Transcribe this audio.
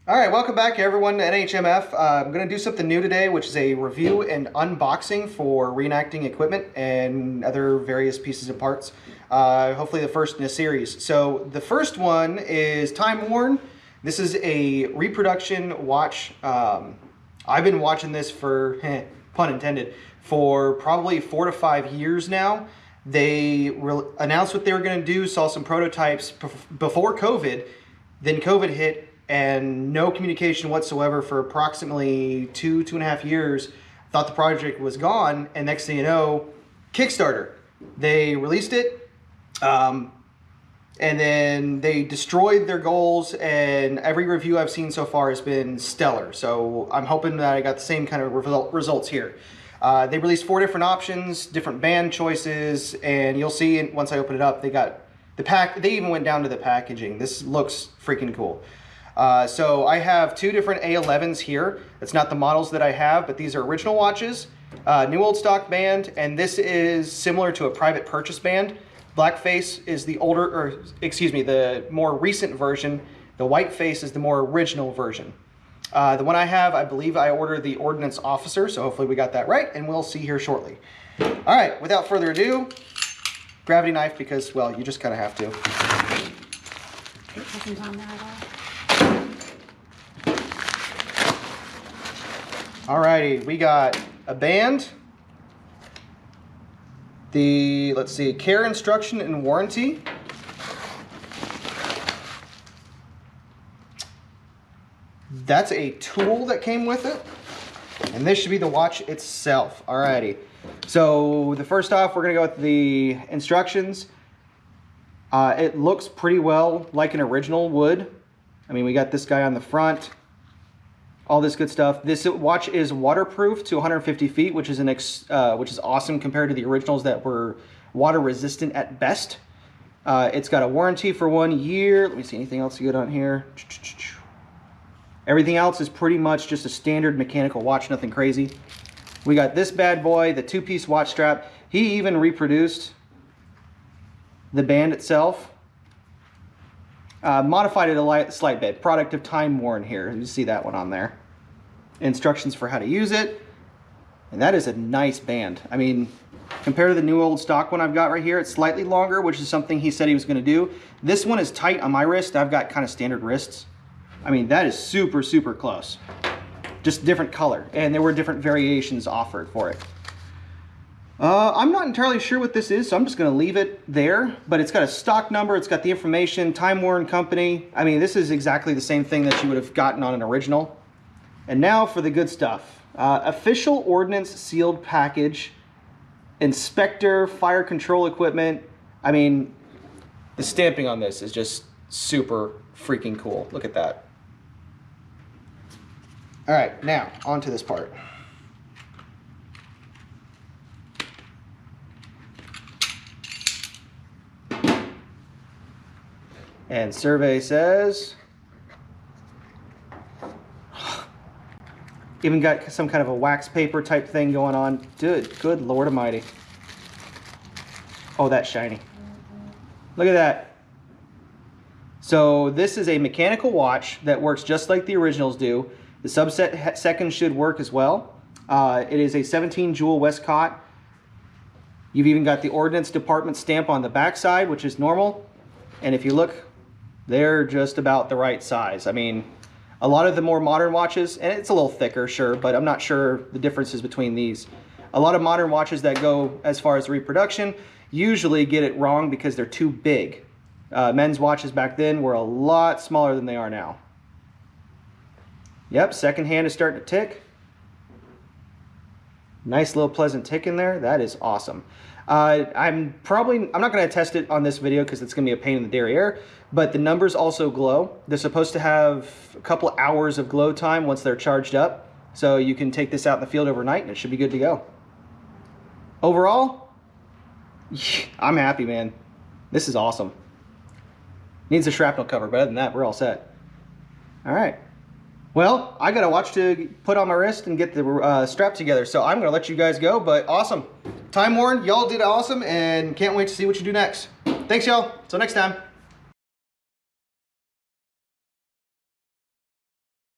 All right, welcome back everyone to NHMF. I'm going to do something new today, which is a review and unboxing for reenacting equipment and other various pieces and parts. Hopefully the first in a series. So the first one is Timeworn. This is a reproduction watch. I've been watching this for, pun intended, for probably 4 to 5 years now. They announced what they were going to do, saw some prototypes before COVID, then COVID hit, and no communication whatsoever for approximately 2.5 years. Thought the project was gone, and next thing you know, Kickstarter. They released it, and then they destroyed their goals, and every review I've seen so far has been stellar. So I'm hoping that I got the same kind of results here. They released 4 different options, different band choices, and you'll see once I open it up, they got the pack. They even went down to the packaging. This looks freaking cool. So I have 2 different A11s here. It's not the models that I have, but these are original watches, new old stock band, and this is similar to a private purchase band. Black face is the older, or excuse me, the more recent version. The white face is the more original version. The one I have, I believe I ordered the Ordnance Officer, so hopefully we got that right, and we'll see here shortly. All right, without further ado, gravity knife, because, well, you just kind of have to. It wasn't on there at all. Alrighty, we got a band, the, let's see, care, instruction, and warranty. That's a tool that came with it, and this should be the watch itself. Alrighty, so the first off, we're gonna go with the instructions. It looks pretty well like an original would. I mean, we got this guy on the front. All this good stuff. This watch is waterproof to 150 feet, which is awesome compared to the originals that were water resistant at best. It's got a warranty for 1 year. Let me see, anything else good on here? Everything else is pretty much just a standard mechanical watch, nothing crazy. We got this bad boy, the 2-piece watch strap. He even reproduced the band itself. Modified it a slight bit. Product of Timeworn here. You see that one on there. Instructions for how to use it. And that is a nice band. I mean, compared to the new old stock one I've got right here, it's slightly longer, which is something he said he was going to do. This one is tight on my wrist. I've got kind of standard wrists. I mean, that is super, super close. Just different color. And there were different variations offered for it. I'm not entirely sure what this is, so I'm just going to leave it there. But it's got a stock number, it's got the information, Timeworn company. I mean, this is exactly the same thing that you would have gotten on an original. And now for the good stuff. Official ordnance sealed package, inspector, fire control equipment. I mean, the stamping on this is just super freaking cool. Look at that. All right, now on to this part. And survey says, even got some kind of a wax paper type thing going on. Good Lord Almighty. Oh, that's shiny. Look at that. So this is a mechanical watch that works just like the originals do. The subset seconds should work as well. It is a 17 jewel Westcott. You've even got the Ordnance Department stamp on the backside, which is normal. And if you look, they're just about the right size. I mean, a lot of the more modern watches, and it's a little thicker, sure, but I'm not sure the differences between these. A lot of modern watches that go as far as reproduction usually get it wrong because they're too big. Men's watches back then were a lot smaller than they are now. Yep, second hand is starting to tick. Nice little pleasant tick in there. That is awesome. I'm not going to test it on this video because it's going to be a pain in the derriere, but the numbers also glow. They're supposed to have a couple hours of glow time once they're charged up, so you can take this out in the field overnight and it should be good to go. Overall, I'm happy, man. This is awesome. Needs a shrapnel cover, but other than that, we're all set. All right. Well, I got a watch to put on my wrist and get the strap together, so I'm going to let you guys go, but awesome. Timeworn, y'all did awesome, and can't wait to see what you do next. Thanks, y'all. Till next time.